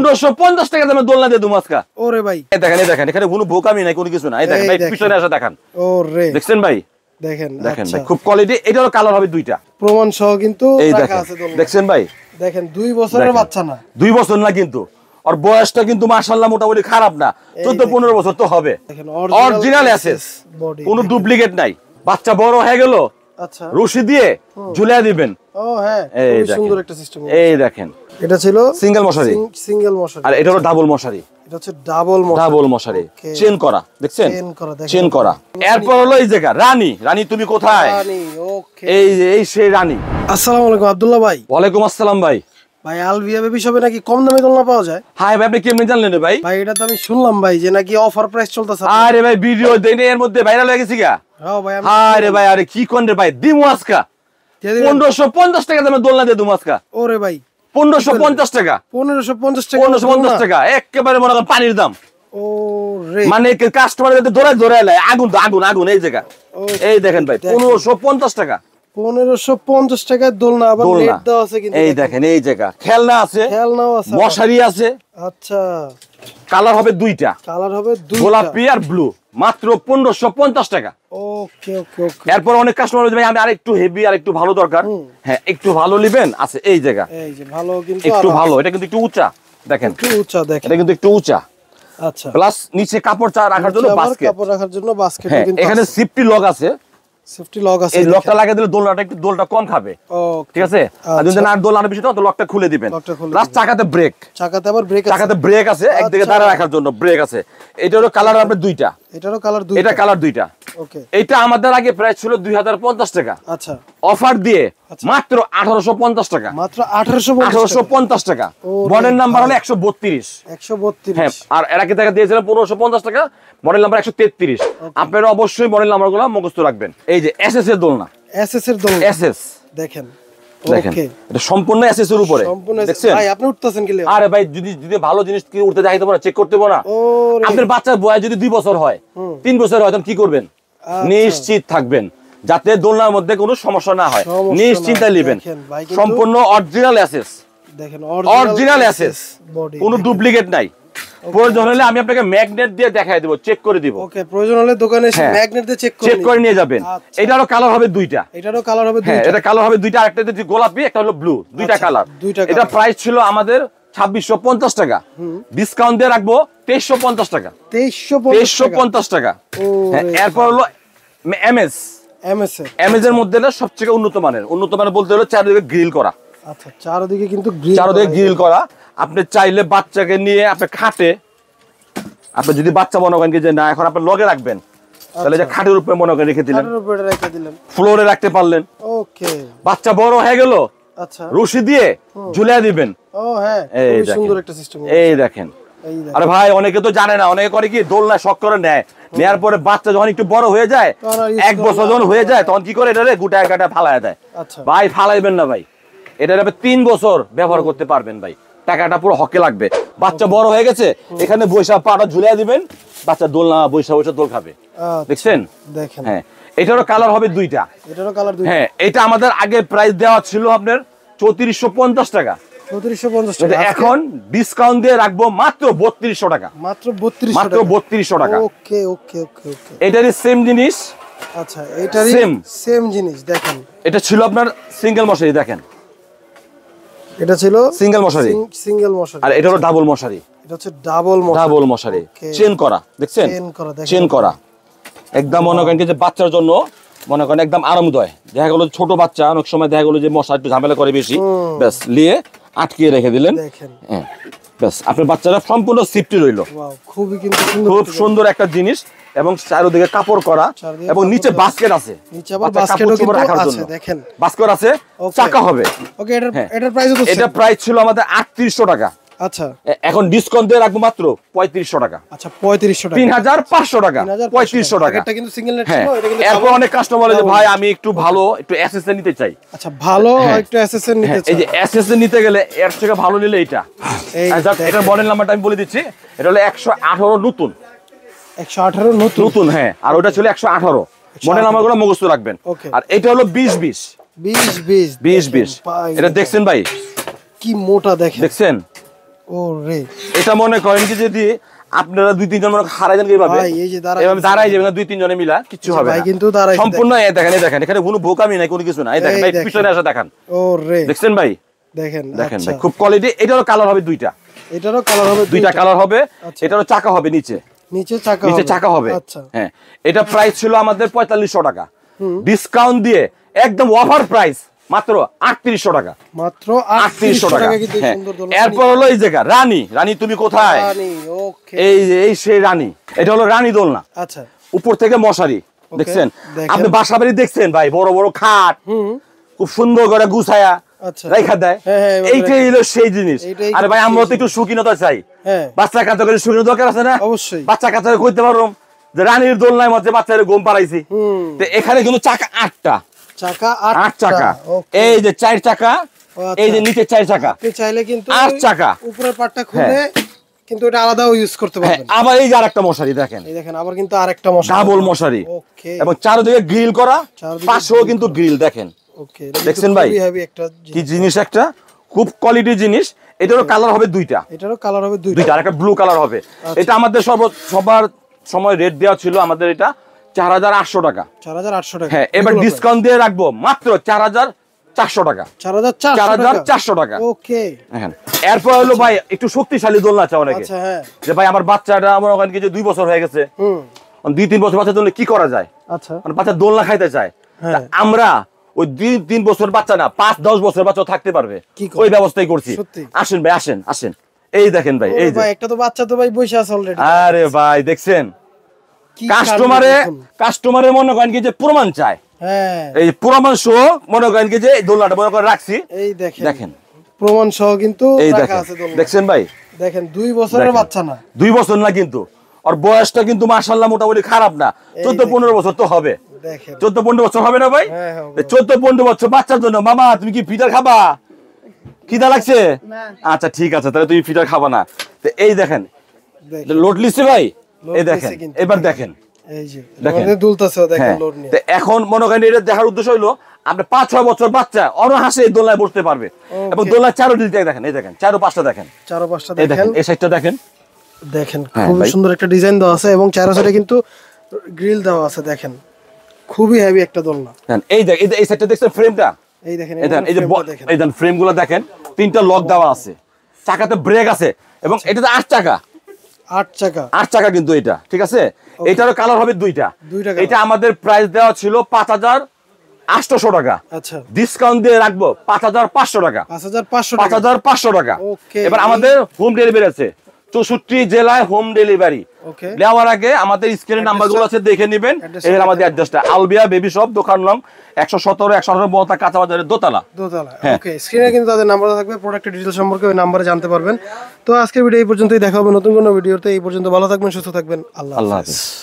1550 টাকা দামে দোলনা দিয়ে দেবো আজকে। ওরে ভাই দেখেন এখানে কোনো বোকামি নাই, কোনো কিছু না। এই দেখেন ভাই, পিছনে আসা দেখেন। ওরে দেখছেন ভাই, দেখেন দেখেন ভাই, খুব কোয়ালিটি। এটারও কালার হবে দুইটা, প্রমাণ সহ কিন্তু এই রাখা আছে দেখেন। দোলনা। দেখছেন ভাই, দেখেন 2 বছরের বাচ্চা না, 2 বছর না কিন্তু, আর বয়সটা কিন্তু মাশাআল্লাহ মোটামুটি খারাপ না, 14-15 বছর তো হবে। দেখেন অরিজিনাল এসএস, বডি, কোনো ডুপ্লিকেট নাই। বাচ্চা বড় হয়ে গেল, আচ্ছা রশি দিয়ে ঝুলিয়ে দিবেন। ও হ্যাঁ, এই খুব সুন্দর একটা সিস্টেম। এই দেখেন, এটা ছিল সিঙ্গেল মশারি, সিঙ্গেল মশারি, আর এটা হলো ডাবল মশারি। এটা হচ্ছে ডাবল মশারি, চেন করা, দেখছেন, চেন করা। এরপর হলো এই জায়গা রানী তুমি কোথায়? রানী, ওকে, এই সেই রানী। আসসালামু আলাইকুম আব্দুল্লাহ ভাই। ওয়ালাইকুম আসসালাম ভাই। ভাই আলভিয়া বেবি শপে নাকি কম দামে দোলনা পাওয়া যায়? হাই ভাই, আপনি কেমনে জানলেন ভাই? ভাই এটা তো আমি শুনলাম ভাই যে নাকি অফার প্রাইস চলতেছে। আরে ভাই, ভিডিও দেন, এর মধ্যে ভাইরাল হয়ে গেছে গা। হ্যাঁ ভাই, আরে ভাই, আরে কি কোন রে ভাই, দিমু আজকা 1550 টাকা দামে দোলনা দিয়ে দেবো আজকা। ওরে ভাই 1550 টাকা, 1550 টাকা, 1550 টাকা, একেবারে মনে করেন পানির দাম। ও রে, মানে কাস্টমার যাতে দৌড়ায় লাই, আগুন তো আগুন এই জায়গা। এই দেখেন ভাই, 1550 টাকা, 1550 টাকায় দোলনা, আবার নেট দেওয়া আছে কিন্তু। এই দেখেন, এই জায়গা খেলনা আছে, খেলনাও আছে, মশারি আছে। আচ্ছা, কালার হবে দুইটা, কালার হবে দুইটা, গোলাপি আর ব্লু, মাত্র 1550 টাকা। ওকে ওকে ওকে। এরপর অনেক কাস্টমার বলে ভাই আমি আরেকটু হেভি আর একটু ভালো দরকার। হ্যাঁ, একটু ভালো নেবেন আছে এই জায়গা। এই যে ভালো, কিন্তু একটু ভালো, এটা কিন্তু একটু উঁচা, দেখেন একটু উঁচা, দেখেন এটা কিন্তু একটু উঁচা। আচ্ছা, প্লাস নিচে কাপড় রাখার জন্য বাস্কেট, কাপড় রাখার জন্য বাস্কেট কিন্তু এখানে সেফটি লক আছে, সেফটি লক আছে। এই লকটা লাগিয়ে দিলে দোলনাটা কম খাবে। ঠিক আছে, আর যদি না দোলনা বেশি তো লকটা খুলে দিবেন। প্লাস চাকাতে ব্রেক, চাকাতে আবার ব্রেক আছে, চাকাতে ব্রেক আছে, একদিকে দাঁড়া রাখার জন্য ব্রেক আছে। এটা হলো কালার হবে দুইটা, এটারও কালার দুইটা, এটা কালার দুইটা। ওকে, এটা আমাদের আগে প্রাইস ছিল 2050 টাকা, আচ্ছা, অফার দিয়ে মাত্র 1850 টাকা, মাত্র 1850 টাকা। মডেল নাম্বার হলো 132। 132, হ্যাঁ, আর এর আগে টাকা দিয়েছিলাম 1550 টাকা, মডেল নাম্বার 133। আপনারা অবশ্যই মডেল নাম্বারগুলো মুখস্থ রাখবেন। এই যে এসএস এর দোলনা, এসএস এর দোলনা, এসএস দেখেন, দেখেন, ওকে, এটা সম্পূর্ণ এসএস এর উপরে। দেখছেন ভাই, আপনি উঠতেছেন কি? আরে ভাই, যদি ভালো জিনিস কি উঠতে দেখাইতে পারে, চেক করতে পারে না। আপনার বাচ্চার বয়স যদি 2 বছর হয়, 3 বছর হয়, তখন কি করবেন? নিশ্চিত থাকবেন যাতে দোলনার মধ্যে কোনো সমস্যা না হয়, নিশ্চিন্তায় নেবেন। সম্পূর্ণ অরিজিনাল এসএস, দেখেন অরিজিনাল এসএস, কোনো ডুপ্লিকেট নাই। প্রয়োজন হলে আমি আপনাকে ম্যাগনেট দিয়ে দেখাই দেব, চেক করে দিব। ওকে, প্রয়োজন হলে দোকানে এসে ম্যাগনেট দিয়ে চেক করে নিয়ে যাবেন। এটারও কালার হবে দুইটা, এটারও কালার হবে দুইটা। দুইটা, এটা কালার হবে দুইটা, একটা হচ্ছে গোলাপি, একটা হলো ব্লু, দুইটা কালার। এটা প্রাইস ছিল আমাদের 2650 টাকা, ডিসকাউন্ট দিয়ে রাখবো 2350 টাকা, 2350 টাকা। এরপর হলো এমএস, এমএস এর মধ্যে সবচেয়ে উন্নত মানের বলতে হলো চারদিকে গ্রিল করা। আচ্ছা, চারদিকে কিন্তু চারদিকে গ্রিল করা। আপনি চাইলে বাচ্চাকে নিয়ে আপনি খাটে, আপনি যদি বাচ্চা মনে করেন যে না এখন আপনি লগে রাখবেন, তাহলে যে খাটের উপরে মনে করেন রেখে দিলেন, ফ্লোরে রাখতে পারলেন। ওকে, বাচ্চা বড় হয়ে গেল, আচ্ছা, রশি দিয়ে ঝুলিয়ে দিবেন। ও হ্যাঁ, খুব সুন্দর একটা সিস্টেম। এই দেখেন, আরে ভাই, অনেকে তো জানে না, অনেকে করে কি দোলনা শখ করে নেয়, নেয়ার পরে বাচ্চা যখন একটু বড় হয়ে যায়, 1 বছর যখন হয়ে যায়, তখন কি করে এটা গোটায় গাটা ফালায় দেয়। ভাই ফালাইবেন না ভাই, এটা 3 বছর ব্যবহার করতে পারবেন ভাই, টাকাটা পুরো হকে লাগবে। বাচ্চা বড় হয়ে গেছে, এখানে বৈশা পাটা ঝুলিয়ে দিবেন, বাচ্চা দোলনা বৈশা দোল খাবে। দেখছেন, দেখেন, হ্যাঁ, এটারও কালার হবে দুইটা, এটারও কালার দুইটা। হ্যাঁ, এটা আমাদের আগে প্রাইস দেওয়া ছিল আপনার 3450 টাকা, 3450 টাকা। এখন ডিসকাউন্ট দিয়ে রাখবো মাত্র 3200 টাকা, মাত্র 3200 টাকা। ওকে ওকে ওকে ওকে, এটারই সেম জিনিস। আচ্ছা, এটারই সেম জিনিস। দেখেন, এটা ছিল আপনার সিঙ্গেল মশারি, দেখেন এটা ছিল সিঙ্গেল মশারি, আর এটা হলো ডাবল মশারি, এটা হচ্ছে ডাবল মশারি, চেন করা। দেখছেন, চেন করা, একদম মনে করেন যে বাচ্চার জন্য মনে করেন একদম আরামদায়ক। দেখা গেল ছোট বাচ্চা অনেক সময় দেখা গেল যে মশা একটু ঝামেলা করে বেশি, ব্যাস নিয়ে আটকিয়ে রেখে দিলেন, হ্যাঁ, ব্যাস আপনার বাচ্চারা সম্পূর্ণ সেফটি রইল। খুব সুন্দর একটা জিনিস, এবং চারদিকে কাপড় করা, এবং নিচে বাস্কেট আছে, দেখেন বাস্কেট আছে, চাকা হবে। ওকে, এটার প্রাইস ছিল আমাদের 3800 টাকা। আচ্ছা, এখন ডিসকাউন্ট দিয়ে রাখবো মাত্র 3500 টাকা। আচ্ছা, 3500 টাকা, 3500 টাকা, 3500 টাকা। এটা কিন্তু সিঙ্গেল নেট ছিল, এটা কিন্তু এখন অনেক কাস্টমার বলে যে ভাই আমি একটু ভালো একটু এসএসএ নিতে চাই। আচ্ছা, ভালো একটু এসএসএ নিতে চাই। এই যে এসএসএ নিতে গেলে এর থেকে ভালো নিলে এটা, এটা মডেল নাম্বারটা আমি বলে দিচ্ছি, এটা হলো 118 নতুন, 118 নতুন, হ্যাঁ, আর ওটা ছিল 118। মডেল নাম্বারগুলো মুখস্থ রাখবেন। আর এটা হলো 2020। এটা দেখছেন ভাই, কি মোটা, দেখেন, দেখছেন ও রে, এটা মনে করেন কি যদি আপনারা 2-3 জন মনে হারাই যান এইভাবে, ভাই এই যে এভাবে দাঁড়াই যাবেন না 2-3 জনে মিলা, কিচ্ছু হবে ভাই না। কিন্তু দাঁড়াই সম্পূর্ণ এই দেখেন, এই দেখেন এখানে কোনো বোকামি নাই, কোনো কিছু নাই। এই দেখেন ভাই, পিছনে আসা দেখেন, ও রে, দেখছেন ভাই, দেখেন দেখেন আচ্ছা, ভাই, খুব কোয়ালিটি। এটারও কালার হবে দুইটা, এটারও কালার হবে দুইটা কালার হবে। এটারও চাকা হবে নিচে, নিচে চাকা নিচে চাকা হবে। আচ্ছা, হ্যাঁ, এটা প্রাইস ছিল আমাদের 4500 টাকা, ডিসকাউন্ট দিয়ে একদম অফার প্রাইস মাত্র 3800 টাকা, মাত্র 3800 টাকা। কিন্তু হ্যাঁ, সুন্দর দোলনা। এরপর হলো এই জায়গা রানী, রানী তুমি কোথায়? রানী, ওকে, এই যে এই সেই রানী, এটা হলো রানী দোলনা। আচ্ছা, উপর থেকে মশারি দেখছেন, দেখেন। আপনি বাসা বাড়ি দেখছেন ভাই, বড় বড় খাট খুব সুন্দর করে গুছায়া আচ্ছা, রাইখা দেয়, হ্যাঁ, হ্যাঁ, এভাবে এইটাই হলো সেই জিনিস। এইটাই আরে ভাই, সেই আমরা তো একটু সুখিনতা চাই, হ্যাঁ, বাচ্চা কাচ্চা করে সুখিনতা দরকার আছে না? অবশ্যই, বাচ্চা কাচ্চা কইতে পারো যে রানীর দোলনায় মধ্যে বাচ্চাদের ঘুম পাড়াইছি। তো এখানে কিন্তু চাকা 8টা, চাকা 8 চাকা, ওকে, এই যে 4 চাকা, আচ্ছা। এই যে নিচে 4 চাকা, আপনি চাইলে কিন্তু 8 চাকা। উপরের পাটটা খুলে কিন্তু এটা আলাদাও ইউজ করতে হ্যাঁ, পারবেন। আবার এই যে আরেকটা মশারি দেখেন, এই দেখেন আবার কিন্তু আরেকটা মশলা, ডাবল মশারি, ওকে, এবং চারদিকে গ্রিল করা, চারদিকে পাশেও কিন্তু গ্রিল দেখেন। ওকে, দেখছেন ভাই? হেভি একটা কি জিনিস, একটা খুব কোয়ালিটি জিনিস। এটারও কালার হবে দুইটা, এটারও কালার হবে দুইটা, দুইটা, আর একটা ব্লু কালার হবে। এটা আমাদের সবার সময় রেট দেওয়া ছিল আমাদের এটা 4800 টাকা। 4800 টাকা। হ্যাঁ, এবার ডিসকাউন্ট দিয়ে রাখবো মাত্র 4400 টাকা, 4400 টাকা। ওকে, দেখেন। এরপর হলো ভাই একটু শক্তিশালী দোলনা চাও অনেকে, আচ্ছা, হ্যাঁ, যে ভাই আমার বাচ্চাটা মনে করেন কি যে 2 বছর হয়ে গেছে, 2-3 বছর বাচ্চা দোলনা কি করা যায়, আচ্ছা, মানে বাচ্চা দোলনা খাইতে চায়, হ্যাঁ। তা আমরা ওই 2-3 বছর বাচ্চা না, 5-10 বছর বাচ্চা থাকতে পারবে, কি করে? ওই ব্যবস্থাই করছি। সত্যি? আসেন ভাই, আসেন আসেন, এই দেখেন ভাই, এই ওরে যে, ভাই একটা তো বাচ্চা তো ভাই বসে আছে অলরেডি, আরে ভাই দেখছেন, কি কাস্টমারে মনে করেন কি যে প্রমাণ চায়, হ্যাঁ, এই প্রমাণ সহ মনে করেন কি যে এই দোলনাটা মনে করে রাখছি, এই দেখেন, দেখেন, প্রমাণ সহ কিন্তু এই রাখা দেখেন, আছে দোলনা। দেখছেন ভাই, দেখেন 2 বছরের দেখেন। বাচ্চা না, 2 বছর না কিন্তু, আর বয়সটা কিন্তু মাশাআল্লাহ মোটামুটি খারাপ না, 14-15 বছর তো হবে, দেখেন, 14-15 বছর হবে না ভাই? হ্যাঁ, হবে। 14-15 বছর বাচ্চার জন্য, মামা তুমি কি ফিটার খাবা? খিদা লাগছে? আচ্ছা ঠিক আছে, তাহলে তুমি ফিটার খাবা না। তো এই দেখেন, দেখেন, লোড লিস্টে ভাই, লোড এই দেখেন, লিস্টে কিন্তু এবার দেখেন, এই যে দেখেন। আমাদের দুলতাছে দেখেন হ্যাঁ। লোড নিয়ে, তো এখন মনে করেন এটা দেখার উদ্দেশ্য হলো আপনি 5-6 বছর বাচ্চা অনাহাসে এই দোলনায় বসতে পারবে, এবং দোলনার চারো দিক থেকে দেখেন, এই দেখেন চারো পাঁচটা দেখেন, চারো পাঁচটা এই দেখেন, দেখেন, এই সাইডটা দেখেন, দেখেন হ্যাঁ, খুব ভাই। সুন্দর একটা ডিজাইন দেওয়া আছে এবং চারো সাইডে কিন্তু গ্রিল দেওয়া আছে, দেখেন খুবই হেভি একটা দোলনা। দেখেন, এই দেখ, এই সাইডটা দেখছেন ফ্রেমটা, এই দেখেন, এই দেখেন, এই যে দেখেন, এই দেখেন ফ্রেমগুলো দেখেন, 3টা লক দেওয়া আছে, চাকাতে ব্রেক আছে, এবং এটাতে 8 চাকা, 8 চাকা, 8 চাকা কিন্তু এটা, ঠিক আছে। এটারও কালার হবে দুইটা, দুইটা colour। এটা আমাদের প্রাইস দেওয়া ছিল 5800 টাকা, আচ্ছা, ডিসকাউন্ট দিয়ে রাখবো 5500 টাকা, 5500 টাকা, 5500 টাকা। ওকে। এবার আমাদের হোম ডেলিভারি আছে 64 জেলায় হোম ডেলিভারি। ওকে, নেওয়ার আগে আমাদের স্ক্রিনের নাম্বারগুলো আছে, দেখে নেবেন। Address-টা এর আমাদের অ্যাড্রেসটা আলবিয়া বেবি শপ, দোকান নং 117-118 বহতা কাঁচা বাজারের দোতলা। দোতলা। হ্যাঁ। ওকে, স্ক্রিনে কিন্তু তাদের নাম্বার থাকবে, প্রোডাক্টের ডিটেইলস সম্পর্কে ওই নাম্বারে জানতে পারবেন। তো আজকের ভিডিও এই পর্যন্তই, দেখা হবে নতুন কোনো ভিডিওতে। এই পর্যন্ত ভালো থাকবেন, সুস্থ থাকবেন, আল্লাহ আল্লাহ হাফেজ। হাফেজ।